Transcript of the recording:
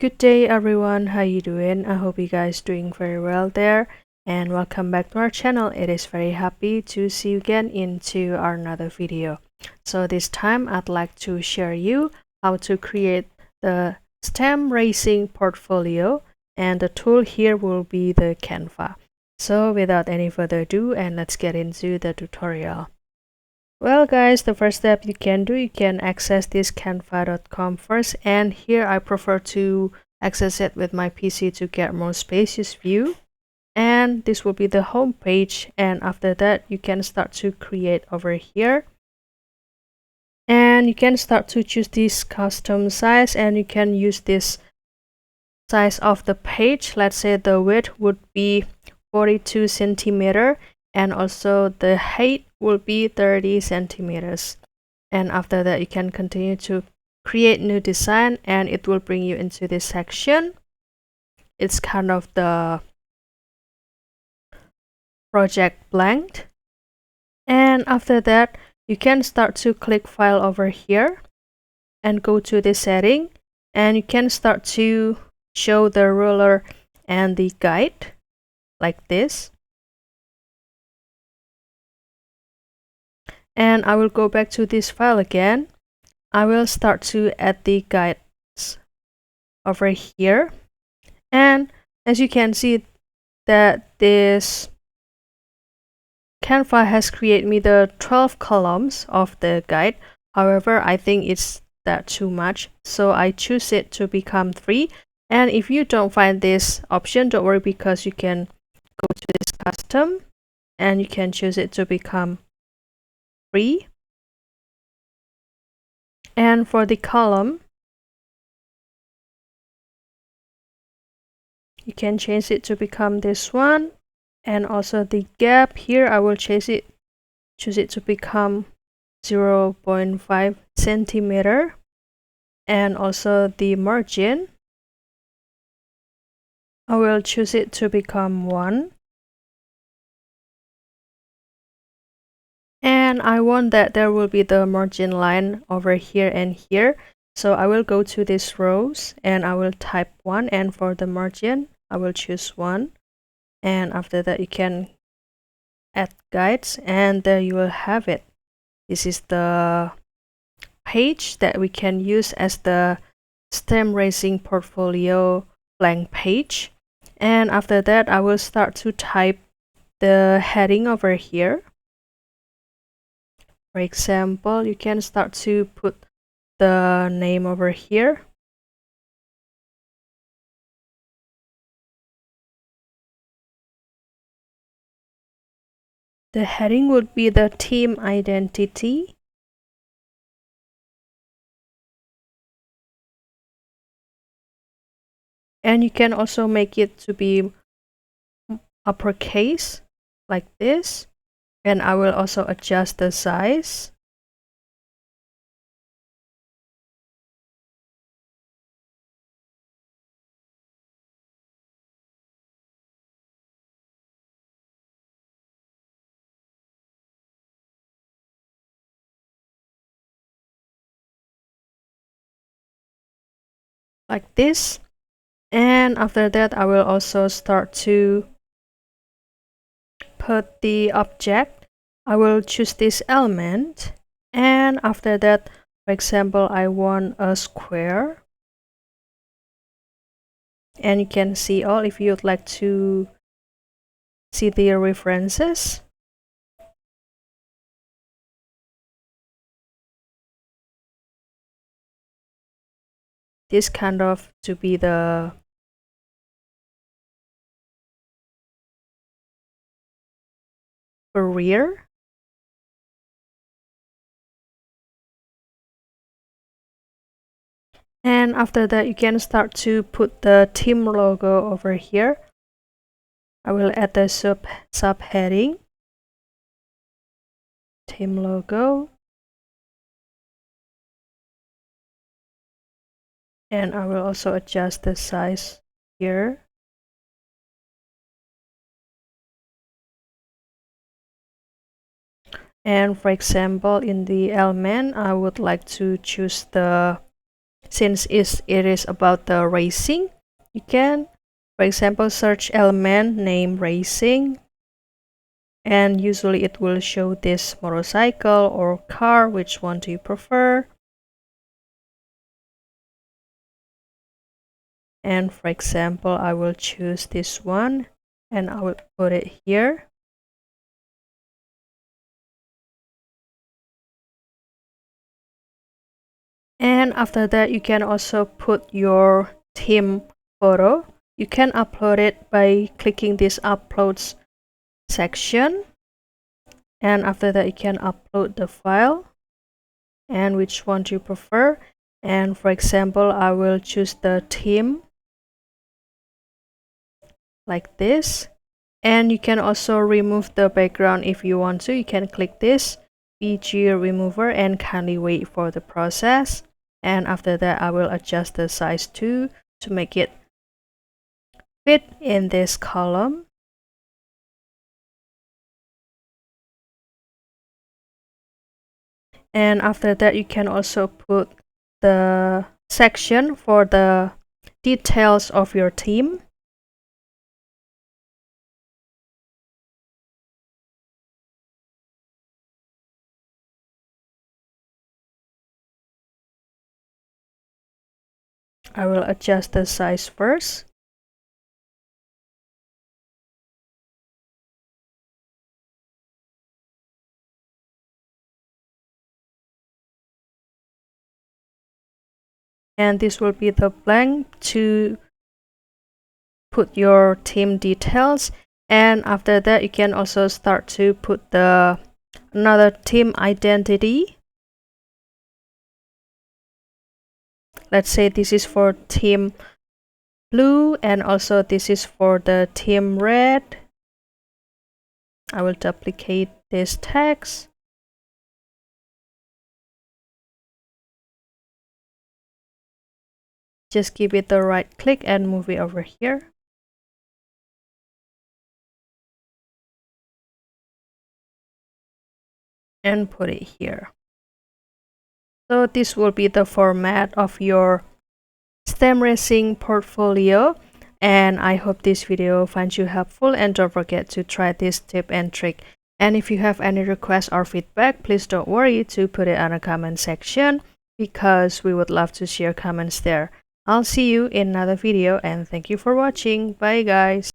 Good day everyone, how you doing? I hope you guys doing very well there, and welcome back to our channel. It is very happy to see you again into our another video. So this time I'd like to share you how to create the STEM racing portfolio, and the tool here will be the Canva. So without any further ado, and let's get into the tutorial. Well guys, the first step you can access this canva.com first, and here I prefer to access it with my PC to get more spacious view. And this will be the home page, and after that you can start to create over here. And you can start to choose this custom size, and you can use this size of the page. Let's say the width would be 42 centimeter, and also the height will be 30 centimeters. And after that you can continue to create new design, and it will bring you into this section. It's kind of the project blank, and after that you can start to click file over here and go to the setting, and you can start to show the ruler and the guide like this. And I will go back to this file again. I will start to add the guides over here, and as you can see that this Canva has created me the 12 columns of the guide. However, I think it's that too much, so I choose it to become 3. And if you don't find this option, don't worry, because you can go to this custom and you can choose it to become 3. And for the column, you can change it to become this one. And also the gap here, I will choose it to become 0.5 centimeter. And also the margin, I will choose it to become 1. And I want that there will be the margin line over here and here. So I will go to these rows and I will type 1, and for the margin I will choose 1. And after that you can add guides, and there you will have it. This is the page that we can use as the STEM racing portfolio blank page. And after that I will start to type the heading over here. For example, you can start to put the name over here. The heading would be the team identity. And you can also make it to be uppercase like this. And I will also adjust the size. Like this. And after that I will also start to put the object. I will choose this element, and after that, for example, I want a square, and you can see all if you'd like to see the references. This kind of to be the career. And after that you can start to put the team logo over here. I will add the subheading, team logo, and I will also adjust the size here. And for example, in the element I would like to choose the since it is about the racing, you can, for example, search element name racing, and usually it will show this motorcycle or car. Which one do you prefer? And for example, I will choose this one and I will put it here. And after that, you can also put your theme photo. You can upload it by clicking this uploads section. And after that, you can upload the file and which one do you prefer. And for example, I will choose the theme like this. And you can also remove the background if you want to. You can click this PG remover and kindly wait for the process. And after that, I will adjust the size to make it fit in this column. And after that, you can also put the section for the details of your theme. I will adjust the size first. And this will be the blank to put your theme details. And after that, you can also start to put the another theme identity. Let's say this is for theme blue and also this is for the theme red. I will duplicate this text. Just give it the right click and move it over here. And put it here. So this will be the format of your STEM Racing portfolio. And I hope this video finds you helpful, and don't forget to try this tip and trick. And if you have any requests or feedback, please don't worry to put it on the comment section, because we would love to share comments there. I'll see you in another video, and thank you for watching. Bye guys.